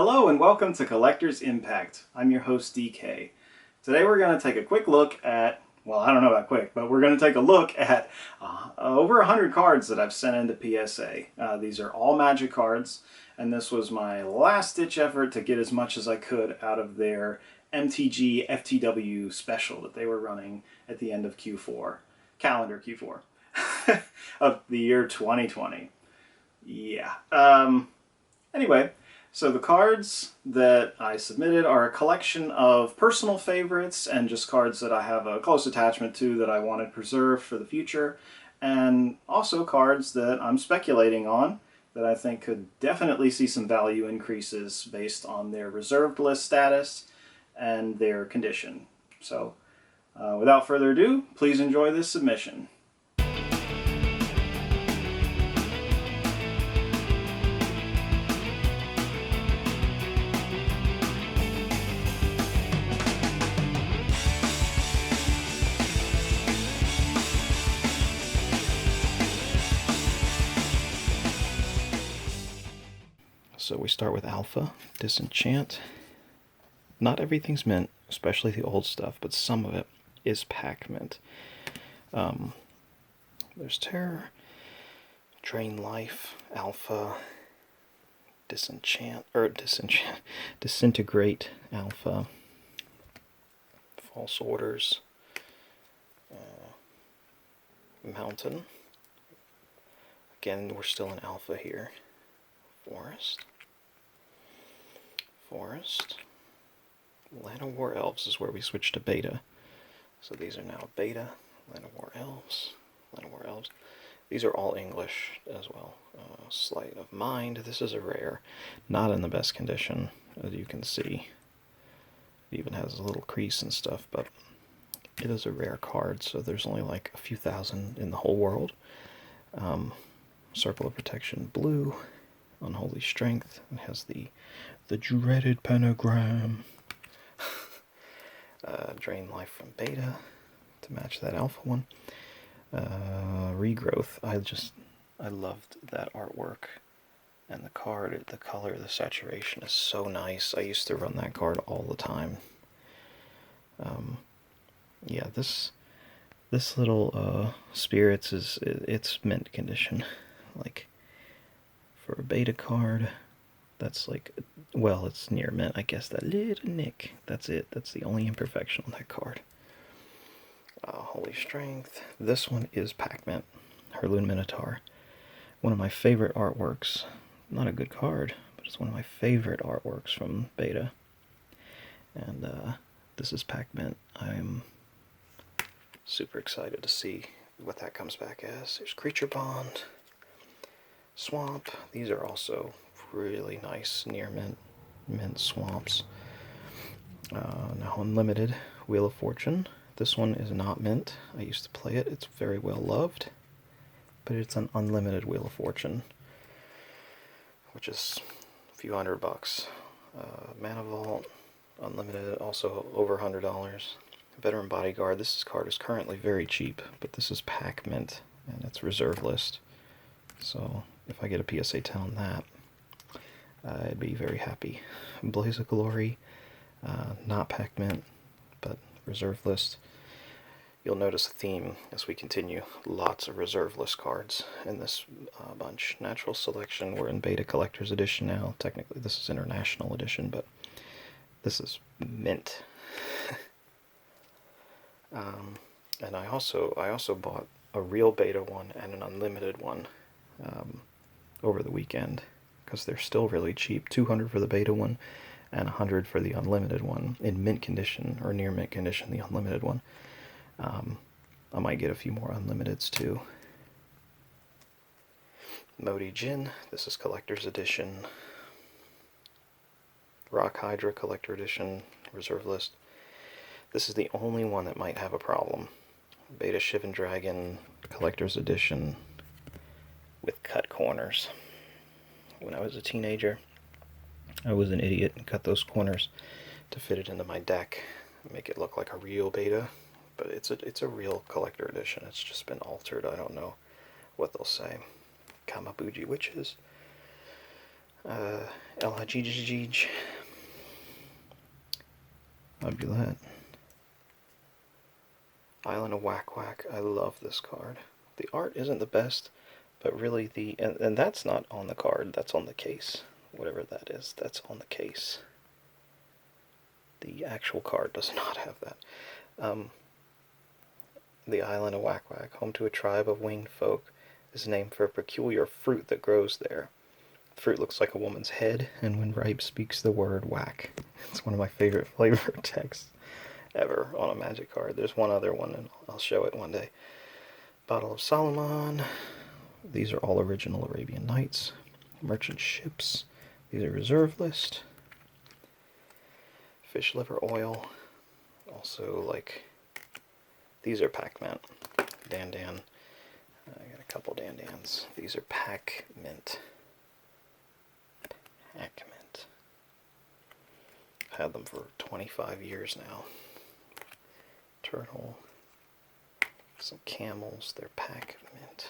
Hello and welcome to Collector's Impact. I'm your host DK. Today we're going to take a quick look at, well, I don't know about quick, but we're going to take a look at over 100 cards that I've sent into PSA. These are all Magic cards, and this was my last-ditch effort to get as much as I could out of their MTG FTW special that they were running at the end of Q4, calendar Q4, of the year 2020. Yeah. Anyway, so the cards that I submitted are a collection of personal favorites and just cards that I have a close attachment to that I wanted preserved for the future, and also cards that I'm speculating on that I think could definitely see some value increases based on their reserved list status and their condition. So, without further ado, please enjoy this submission. So we start with Alpha, Disenchant. Not everything's mint, especially the old stuff, but some of it is pack mint. There's Terror, Drain Life, Alpha, Disintegrate, Alpha, False Orders, Mountain. Again, we're still in Alpha here. Forest. Land of War Elves is where we switch to beta. So these are now beta. Land of War Elves. These are all English as well. Sleight of Mind. This is a rare. Not in the best condition, as you can see. It even has a little crease and stuff, but it is a rare card, so there's only like a few thousand in the whole world. Circle of Protection blue. Unholy Strength. It has the dreaded pentagram. Drain Life from beta to match that alpha one. Regrowth. I loved that artwork. And the card, the color, the saturation is so nice. I used to run that card all the time. Yeah, this little Spirits it's mint condition. Like, for a beta card, that's like, well, it's near mint, I guess. That little nick, that's it. That's the only imperfection on that card. Holy Strength. This one is pack mint. Herloon Minotaur. One of my favorite artworks. Not a good card, but it's one of my favorite artworks from beta. And this is pack mint. I'm super excited to see what that comes back as. There's Creature Bond. Swamp. These are also really nice near mint swamps. Now Unlimited, Wheel of Fortune. This one is not mint. I used to play it. It's very well loved, but it's an unlimited Wheel of Fortune, which is a few $100. Mana Vault, unlimited, also over $100. Veteran Bodyguard. This card is currently very cheap, but this is pack mint and it's reserve list. So if I get a PSA 10 on that, I'd be very happy. Blaze of Glory, not pack mint, but reserve list. You'll notice a theme as we continue. Lots of reserve list cards in this bunch. Natural Selection, we're in beta collector's edition now. Technically this is international edition, but this is mint. And I also bought a real beta one and an unlimited one over the weekend, because they're still really cheap. $200 for the beta one and $100 for the unlimited one, in mint condition or near mint condition, the unlimited one. I might get a few more unlimiteds too. Modi Jin, this is collector's edition. Rock Hydra collector edition, reserve list. This is the only one that might have a problem. Beta Shivan Dragon collector's edition with cut corners. When I was a teenager, I was an idiot and cut those corners to fit it into my deck, make it look like a real beta, but it's a real collector edition. It's just been altered. I don't know what they'll say. Kamabuji Witches. L-I-G-G-G. That'd be that. Island of Whack Whack. I love this card. The art isn't the best, but really and that's not on the card, that's on the case. Whatever that is, that's on the case. The actual card does not have that. The Island of Whack Whack, home to a tribe of winged folk, is named for a peculiar fruit that grows there. The fruit looks like a woman's head, and when ripe speaks the word whack. It's one of my favorite flavor texts ever on a Magic card. There's one other one, and I'll show it one day. Bottle of Solomon. These are all original Arabian Nights. Merchant ships. These are reserve list. Fish liver oil. Also, like, these are pack mint. Dan. I got a couple Dan-Dans. These are pack mint. Pack mint. I've had them for 25 years now. Turtle. Some camels. They're pack mint.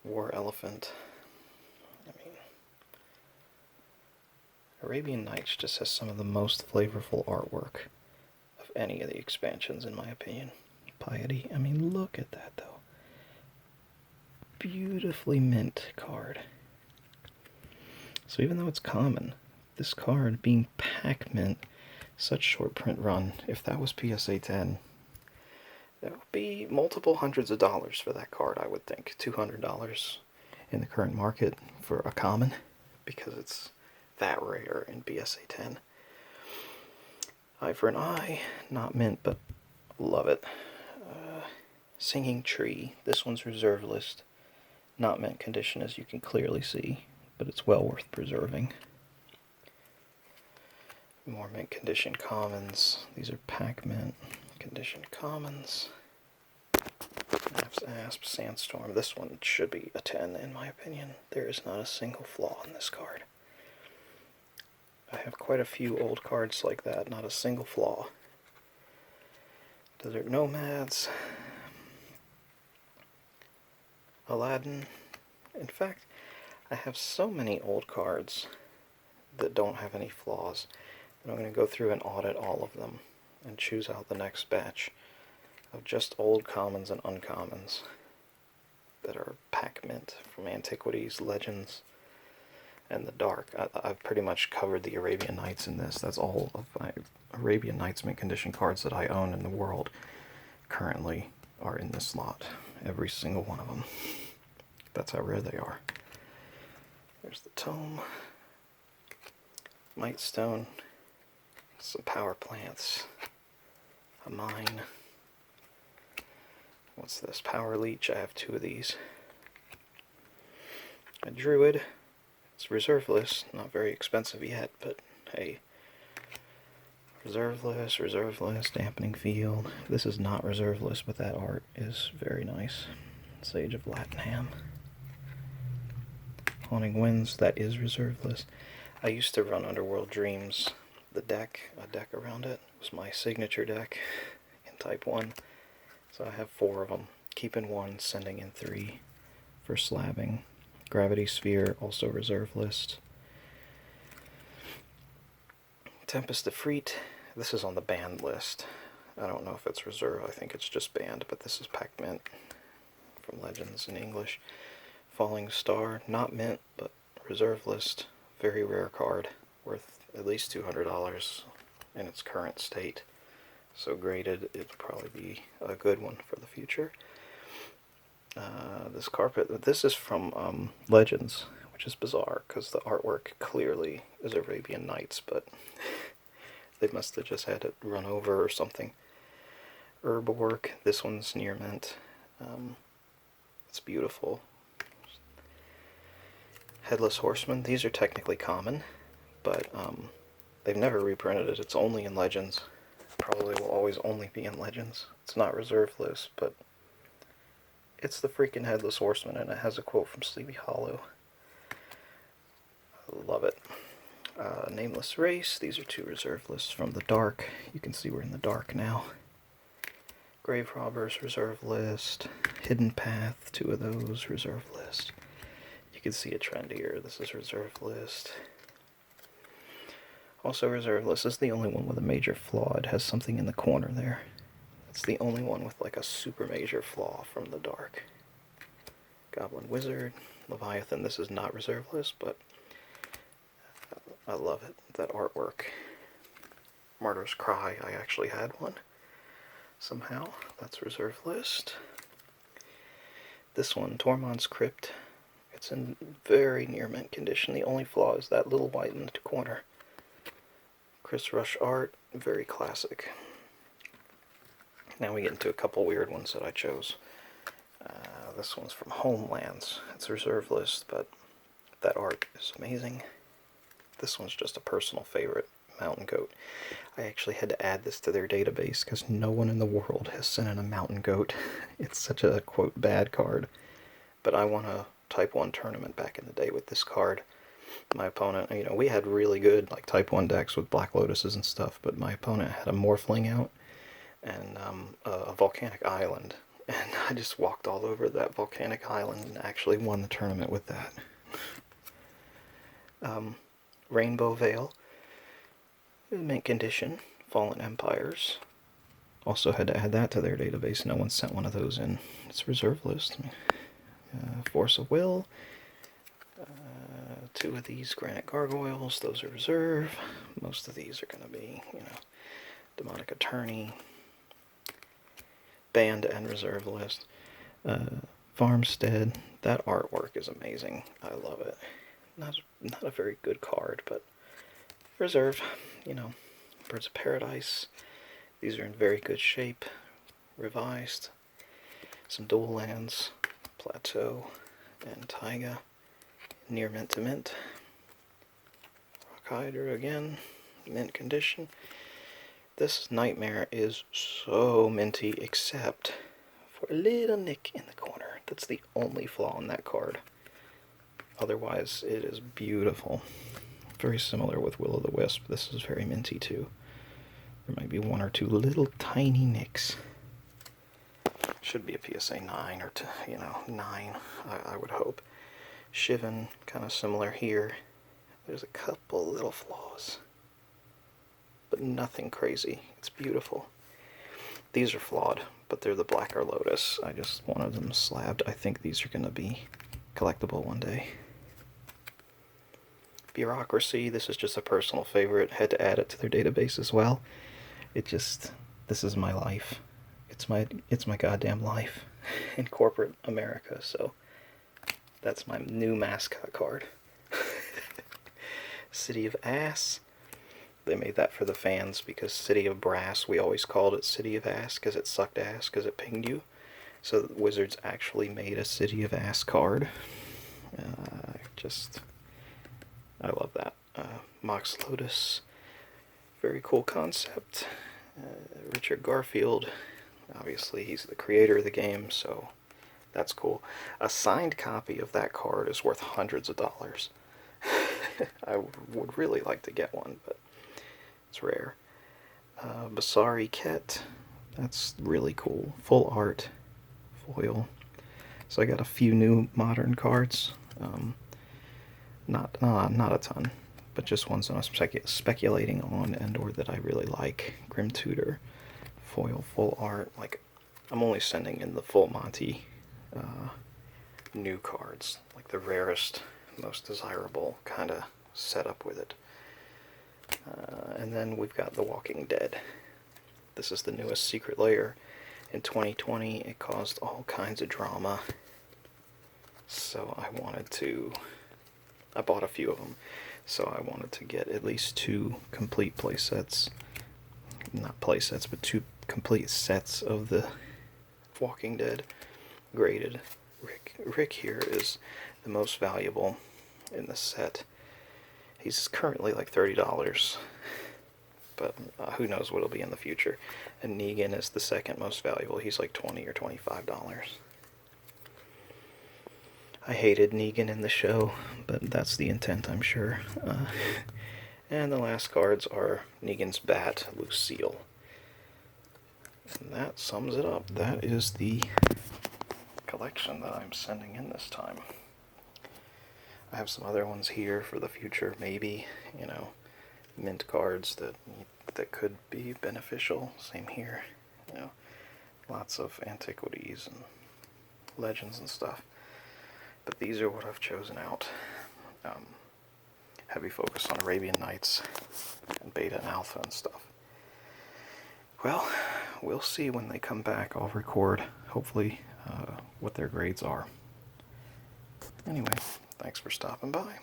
War elephant. I mean, Arabian Nights just has some of the most flavorful artwork of any of the expansions, in my opinion. Piety. I mean, look at that, though. Beautifully mint card. So even though it's common, this card being pack mint, such short print run, if that was PSA 10, that would be multiple hundreds of dollars for that card, I would think. $200 in the current market for a common, because it's that rare in PSA 10. Eye for an Eye, not mint, but love it. Singing Tree, this one's reserve list. Not mint condition, as you can clearly see, but it's well worth preserving. More mint condition commons. These are pack mint condition commons. Asp, Sandstorm. This one should be a 10 in my opinion. There is not a single flaw in this card. I have quite a few old cards like that, not a single flaw. Desert Nomads. Aladdin. In fact, I have so many old cards that don't have any flaws that I'm going to go through and audit all of them and choose out the next batch of just old commons and uncommons that are pack mint from Antiquities, Legends, and the Dark. I've pretty much covered the Arabian Nights in this. That's all of my Arabian Nights mint condition cards that I own in the world currently are in this slot. Every single one of them. That's how rare they are. There's the Tome. Mightstone. Some power plants. A mine. What's this? Power Leech. I have 2 of these. A Druid. It's reserve list. Not very expensive yet, but hey. Reserve list, Dampening Field. This is not reserve list, but that art is very nice. Sage of Latinham. Haunting Winds, that is reserve list. I used to run Underworld Dreams, a deck around it. It was my signature deck in Type 1. So I have 4 of them. Keeping 1, sending in 3 for slabbing. Gravity Sphere, also reserve list. Tempest Efreet, this is on the banned list. I don't know if it's reserve, I think it's just banned, but this is pack mint from Legends in English. Falling Star, not mint, but reserve list. Very rare card, worth at least $200 in its current state. So graded, it'll probably be a good one for the future. This carpet, this is from Legends, which is bizarre because the artwork clearly is Arabian Nights, but they must have just had it run over or something. Herb work, this one's near mint. It's beautiful. Headless Horseman, these are technically common, but they've never reprinted it. It's only in Legends. Probably will always only be in Legends. It's not reserve list, but it's the freaking Headless Horseman, and it has a quote from Sleepy Hollow. I love it. Nameless Race, these are 2 reserve lists from the Dark. You can see we're in the Dark now. Grave Robbers, reserve list. Hidden Path, 2 of those, reserve list. You You can see a trend here. This is reserve list. Also, reserve list is the only one with a major flaw. It has something in the corner there. It's the only one with like a super major flaw from the dark. Goblin Wizard, Leviathan. This is not reserve list, but I love it. That artwork. Martyr's Cry. I actually had one. Somehow. That's reserve list. This one, Tormund's Crypt. It's in very near mint condition. The only flaw is that little white in the corner. Chris Rush art, very classic. Now we get into a couple weird ones that I chose. This one's from Homelands. It's a reserve list, but that art is amazing. This one's just a personal favorite, Mountain Goat. I actually had to add this to their database because no one in the world has sent in a Mountain Goat. It's such a, quote, bad card. But I won a Type 1 tournament back in the day with this card. My opponent, you know, we had really good like Type 1 decks with Black Lotuses and stuff, but my opponent had a Morphling out and a Volcanic Island. And I just walked all over that Volcanic Island and actually won the tournament with that. Rainbow Veil. Mint condition. Fallen Empires. Also had to add that to their database. No one sent one of those in. It's a reserve list. Force of Will. Two of these Granite Gargoyles. Those are reserve. Most of these are going to be, you know, Demonic Attorney. Banned and reserve list. Farmstead. That artwork is amazing. I love it. Not a very good card, but reserve. You know, Birds of Paradise. These are in very good shape. Revised. Some dual lands. Plateau and Taiga. Near mint to mint. Rock Hydra again. Mint condition. This Nightmare is so minty, except for a little nick in the corner. That's the only flaw in that card. Otherwise, it is beautiful. Very similar with Will-o'-the-Wisp. This is very minty too. There might be one or two little tiny nicks. Should be a PSA 9 or 9, I would hope. Shivan, kind of similar here. There's a couple little flaws, but nothing crazy. It's beautiful. These are flawed, but they're the Blacker Lotus. I just wanted them slabbed. I think these are going to be collectible one day. Bureaucracy, this is just a personal favorite. Had to add it to their database as well. This is my life. It's my goddamn life in corporate America, so that's my new mascot card. City of Ass. They made that for the fans because City of Brass, we always called it City of Ass because it sucked ass because it pinged you. So the Wizards actually made a City of Ass card. I love that. Mox Lotus. Very cool concept. Richard Garfield. Obviously, he's the creator of the game, so that's cool. A signed copy of that card is worth hundreds of dollars. I would really like to get one, but it's rare. Basari Ket. That's really cool. Full art. Foil. So I got a few new modern cards. Not a ton, but just ones that I'm speculating on and or that I really like. Grim Tutor. Foil, full art. Like, I'm only sending in the full Monty new cards, like the rarest, most desirable kind of setup with it. And then we've got The Walking Dead. This is the newest secret layer. In 2020, it caused all kinds of drama, so I bought a few of them, so I wanted to get at least 2 complete playsets. Not playsets, but 2 complete sets of the Walking Dead graded. Rick here is the most valuable in the set. He's currently like $30, but who knows what it'll be in the future. And Negan is the second most valuable. He's like $20 or $25. I hated Negan in the show, but that's the intent, I'm sure. And the last cards are Negan's Bat, Lucille. And that sums it up. That is the collection that I'm sending in this time. I have some other ones here for the future, maybe, you know, mint cards that could be beneficial. Same here, you know, lots of antiquities and legends and stuff. But these are what I've chosen out. Heavy focus on Arabian Nights and Beta and Alpha and stuff. Well, we'll see when they come back. I'll record, hopefully, what their grades are. Anyway, thanks for stopping by.